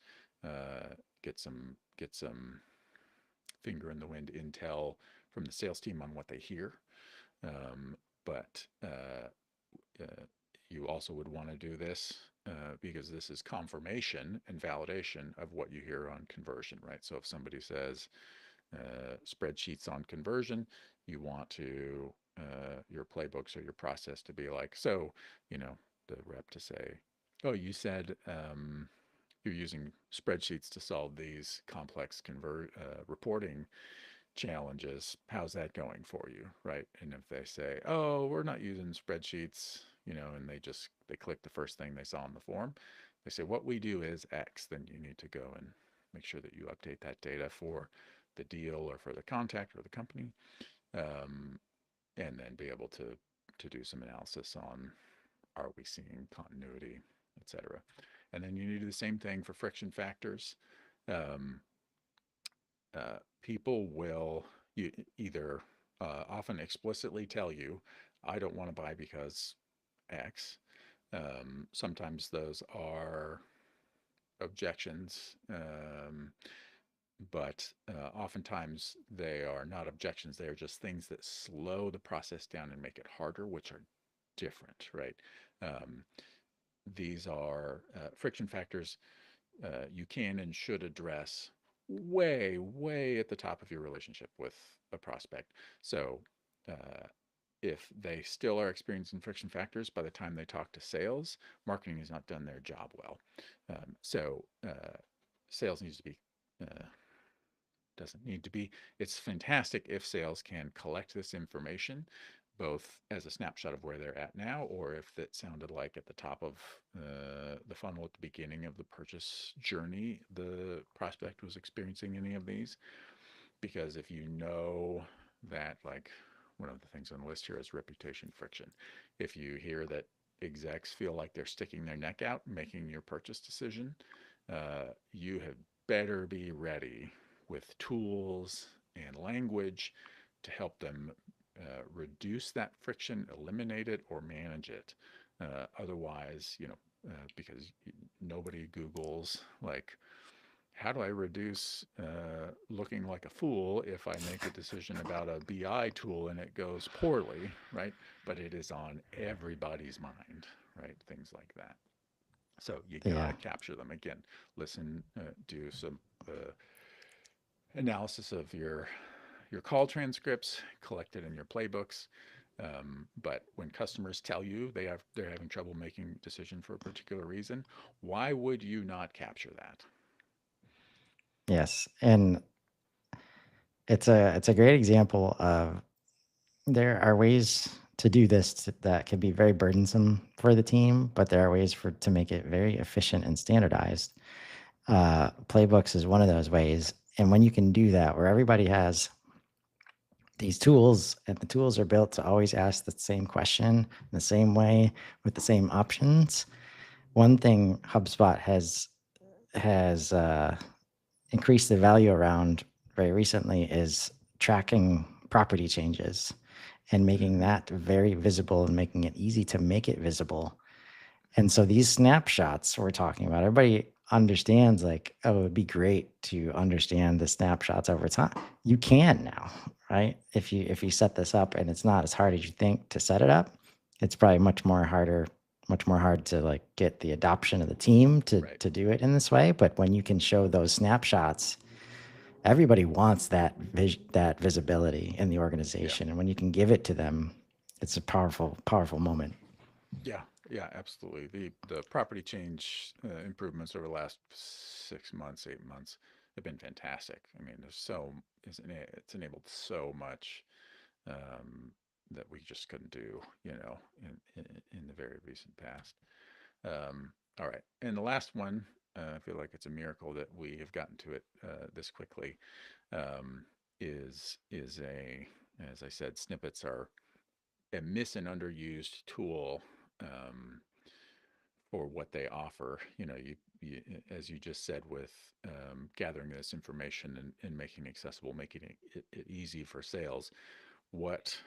get some finger in the wind intel from the sales team on what they hear. But you also would want to do this because this is confirmation and validation of what you hear on conversion, right? So if somebody says spreadsheets on conversion, you want to your playbooks or your process to be like, so, the rep to say, oh, you said you're using spreadsheets to solve these complex reporting challenges. How's that going for you, right? And if they say, "Oh, we're not using spreadsheets," and they click the first thing they saw on the form, they say, "What we do is X," then you need to go and make sure that you update that data for the deal or for the contact or the company, um, and then be able to do some analysis on, are we seeing continuity, etc. And then you need to do the same thing for friction factors. Um, People will either often explicitly tell you, I don't want to buy because X. Sometimes those are objections, but oftentimes they are not objections. They are just things that slow the process down and make it harder, which are different, right? Um, these are friction factors you can and should address way, way at the top of your relationship with a prospect. So, uh, if they still are experiencing friction factors by the time they talk to sales, marketing has not done their job well. Sales needs to be, uh, doesn't need to be. It's fantastic if sales can collect this information, both as a snapshot of where they're at now, or if that sounded like at the top of the funnel at the beginning of the purchase journey, the prospect was experiencing any of these. Because if you know that, like, one of the things on the list here is reputation friction. If you hear that execs feel like they're sticking their neck out making your purchase decision, you have better be ready with tools and language to help them reduce that friction, eliminate it, or manage it. Otherwise, because nobody Googles, like, how do I reduce looking like a fool if I make a decision about a BI tool and it goes poorly, right? But it is on everybody's mind, right? Things like that. So you got Yeah. to capture them. Again, listen, do some analysis of your call transcripts, collect it in your playbooks. But when customers tell you they're having trouble making a decision for a particular reason, why would you not capture that? Yes. And it's a great example of there are ways to do this that can be very burdensome for the team, but there are ways for to make it very efficient and standardized. Playbooks is one of those ways. And when you can do that, where everybody has these tools and the tools are built to always ask the same question in the same way with the same options. One thing HubSpot has increased the value around very recently is tracking property changes and making Mm-hmm. that very visible and making it easy to make it visible. And so these snapshots we're talking about, everybody understands like, oh, it'd be great to understand the snapshots over time. You can now, right? If you set this up and it's not as hard as you think to set it up, it's probably much more hard to like get the adoption of the team Right. to do it in this way. But when you can show those snapshots, everybody wants that visibility in the Yeah. organization. And when you can give it to them, it's a powerful, powerful moment. Yeah, yeah, absolutely. The property change improvements over the last 6 months, 8 months have been fantastic. I mean, it's enabled so much um, that we just couldn't do, in the very recent past. All right, and the last one, I feel like it's a miracle that we have gotten to it this quickly. Um, is a, as I said, snippets are a miss and underused tool. Um, for what they offer. You as you just said, with gathering this information and making it accessible, making it easy for sales. What,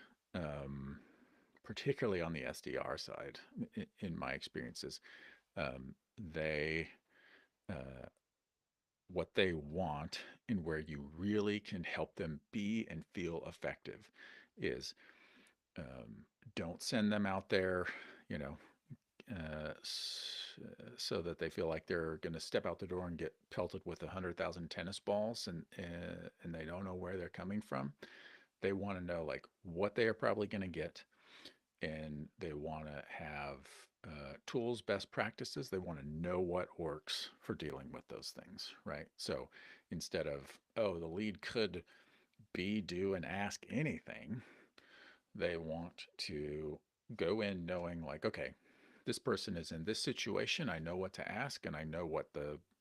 particularly on the SDR side, in my experiences, they uh, what they want and where you really can help them be and feel effective is, um, don't send them out there, you know, so that they feel like they're going to step out the door and get pelted with 100,000 tennis balls, and they don't know where they're coming from. They want to know like what they are probably going to get, and they want to have tools, best practices. They want to know what works for dealing with those things, right? So instead of, oh, the lead could be, do, and ask anything. They want to go in knowing, like, okay, this person is in this situation. I know what to ask, and I know what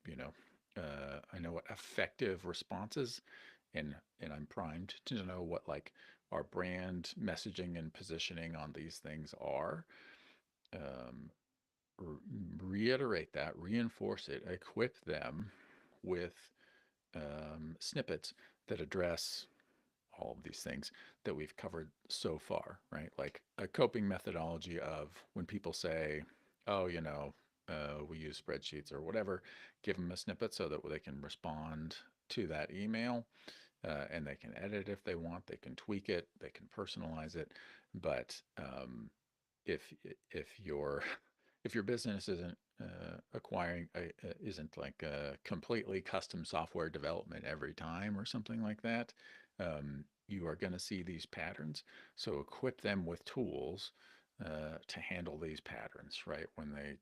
you know, I know what effective responses, and I'm primed to know what like our brand messaging and positioning on these things are. Um, Reiterate that, reinforce it, equip them with snippets that address all of these things that we've covered so far, right? Like a coping methodology of when people say, oh, we use spreadsheets or whatever, give them a snippet so that they can respond to that email, and they can edit if they want, they can tweak it, they can personalize it. But if your if your business isn't acquiring isn't like a completely custom software development every time or something like that, you are going to see these patterns. So equip them with tools to handle these patterns, right? When they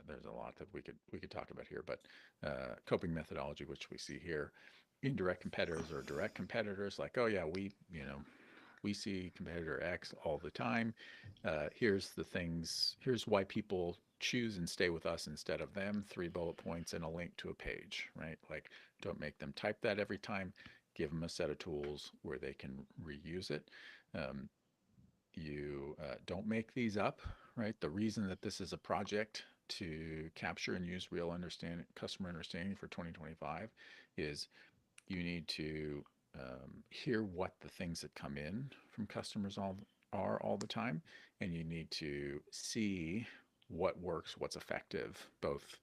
there's a lot that we could talk about here, but coping methodology, which we see here, indirect competitors or direct competitors, like, oh yeah, we see competitor X all the time. Here's the things. Here's why people choose and stay with us instead of them. 3 bullet points and a link to a page, right? Like, don't make them type that every time. Give them a set of tools where they can reuse it. Um, you don't make these up, right? The reason that this is a project to capture and use real customer understanding for 2025 is you need to hear what the things that come in from customers all are all the time, and you need to see what works, what's effective, both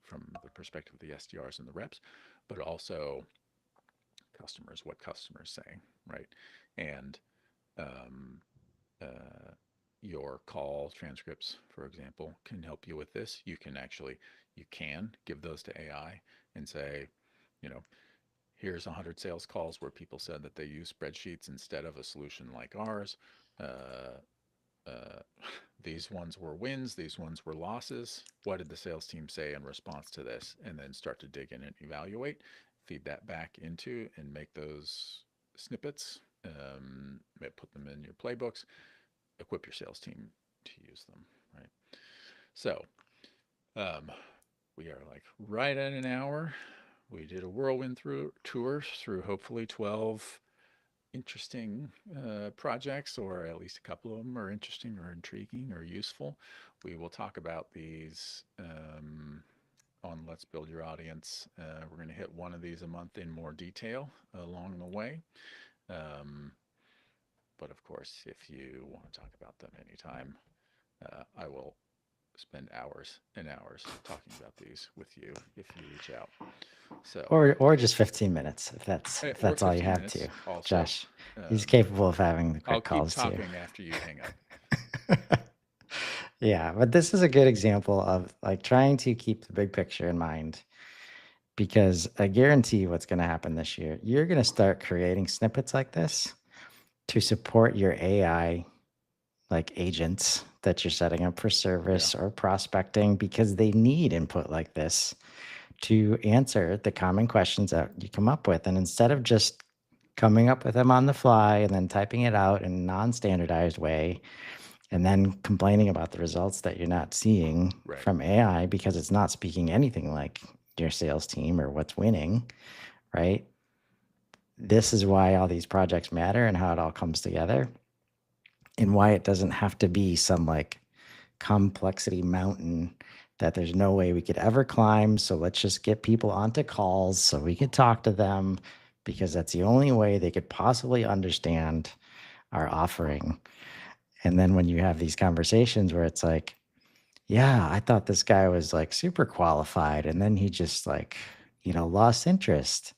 from the perspective of the SDRs and the reps, but also customers, what customers say, right? And um, uh, your call transcripts, for example, can help you with this. You can give those to AI and say, you know, here's 100 sales calls where people said that they use spreadsheets instead of a solution like ours. Uh, uh, these ones were wins, these ones were losses. What did the sales team say in response to this? And then start to dig in and evaluate, feed that back into and make those snippets, put them in your playbooks, equip your sales team to use them, right? So um, we are like right at an hour. We did a whirlwind tour through hopefully 12 interesting projects, or at least a couple of them are interesting or intriguing or useful. We will talk about these on Let's Build Your Audience. We're going to hit one of these a month in more detail along the way. Um, but of course, if you want to talk about them anytime, I will spend hours and hours talking about these with you if you reach out. So, Or just 15 minutes if or that's all you 15 have to. minutes also. Josh, he's Um, capable of having the I'll quick keep calls too. talking after you hang up. Yeah, but this is a good example of like trying to keep the big picture in mind, because I guarantee what's going to happen this year. You're going to start creating snippets like this to support your AI like agents that you're setting up for Yeah, service or prospecting, because they need input like this to answer the common questions that you come up with. And instead of just coming up with them on the fly and then typing it out in a non-standardized way and then complaining about the results that you're not seeing right. from AI because it's not speaking anything like your sales team or what's winning, right? This is why all these projects matter and how it all comes together, and why it doesn't have to be some like complexity mountain that there's no way we could ever climb. So let's just get people onto calls so we could talk to them, because that's the only way they could possibly understand our offering. And then when you have these conversations where it's like, yeah, I thought this guy was like super qualified, and then he just like, lost interest.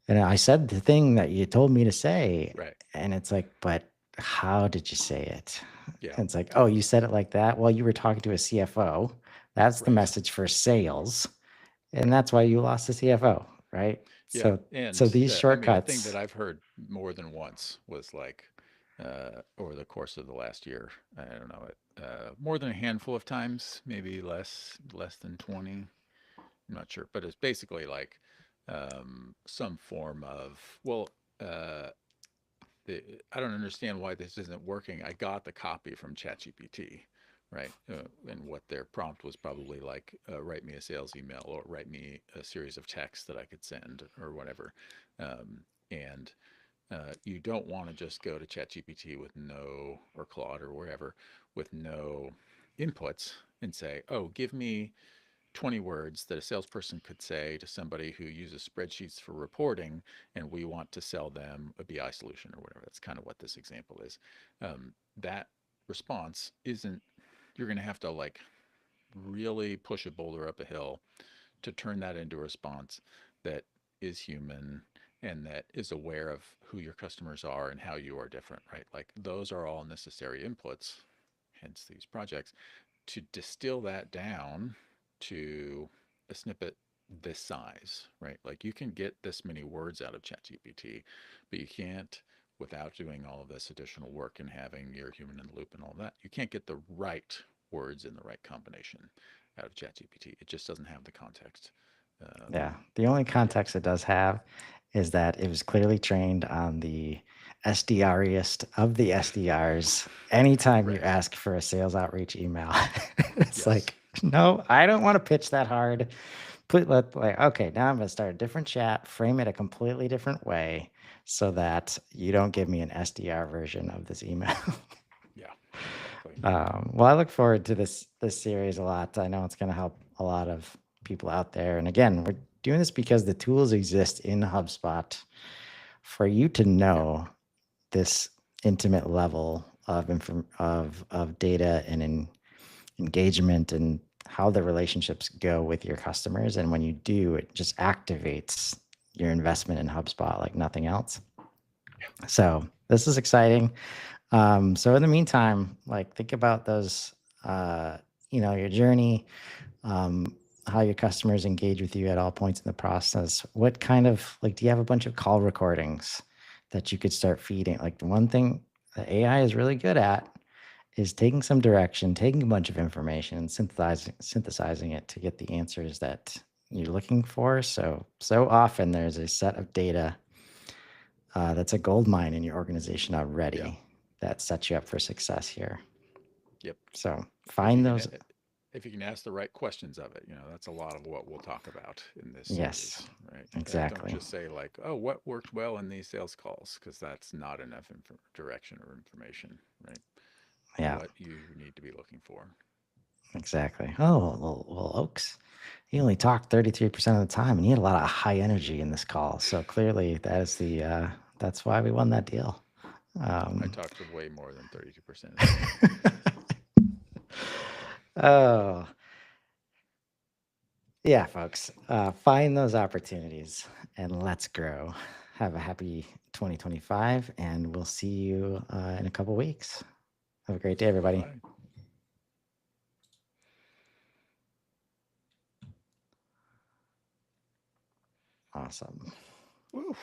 And I said the thing that you told me to say. Right. And it's like, but how did you say it? Yeah. And it's like, oh, you said it like that? Well, you were talking to a CFO. That's the Right. message for sales. And Right. that's why you lost the CFO, right? Yeah. So And so these I mean, a thing that shortcuts. I've heard more than once was like, over the course of the last year, I don't know, more than a handful of times, maybe less than 20. I'm not sure, but it's basically like, some form of, well, uh, I don't understand why this isn't working. I got the copy from ChatGPT, right? And what their prompt was probably like, write me a sales email or write me a series of texts that I could send or whatever. And you don't want to just go to ChatGPT with no, or Claude or wherever, with no inputs and say, oh, give me 20 words that a salesperson could say to somebody who uses spreadsheets for reporting, and we want to sell them a BI solution or whatever. That's kind of what this example is. That response isn't, you're going to have to like really push a boulder up a hill to turn that into a response that is human and that is aware of who your customers are and how you are different, right? Like those are all necessary inputs, hence these projects, to distill that down to a snippet this size, right? Like you can get this many words out of ChatGPT, but you can't, without doing all of this additional work and having your human in the loop and all that, you can't get the right words in the right combination out of ChatGPT. It just doesn't have the context. Yeah. Um, The only yeah, context it does have is that it was clearly trained on the SDRiest of the SDRs. Anytime you right. ask for a sales outreach email, it's Yes. like, no, I don't want to pitch that hard. Like, okay, now I'm gonna start a different chat, frame it a completely different way so that you don't give me an SDR version of this email. Yeah, exactly. Well, I look forward to this series a lot. I know it's going to help a lot of people out there. And again, we're doing this because the tools exist in HubSpot for you to Yeah, know this intimate level of of data and engagement and how the relationships go with your customers. And when you do, it just activates your investment in HubSpot like nothing else. So this is exciting. So in the meantime, like think about those, uh, your journey, um, how your customers engage with you at all points in the process. What kind of like, do you have a bunch of call recordings that you could start feeding? Like the one thing that AI is really good at is taking some direction, taking a bunch of information and synthesizing it to get the answers that you're looking for. So often there's a set of data that's a gold mine in your organization yeah, already that sets you up for success here. yep. So If you find can those. if you can ask the right questions of it, that's a lot of what we'll talk about in this Yes, series, right? Don't exactly. just say like, "Oh, what worked well in these sales calls," because that's not enough direction or information, right? Yeah, What you need to be looking for. exactly. Oh, well, Oakes, he only talked 33% of the time and he had a lot of high energy in this call. So clearly that's why we won that deal. I Um, talked to way more than 32% of the time. oh, yeah, folks, find those opportunities and let's grow. Have a happy 2025 and we'll see you in a couple weeks. Have a great day, Bye everybody. bye. Awesome. Woo.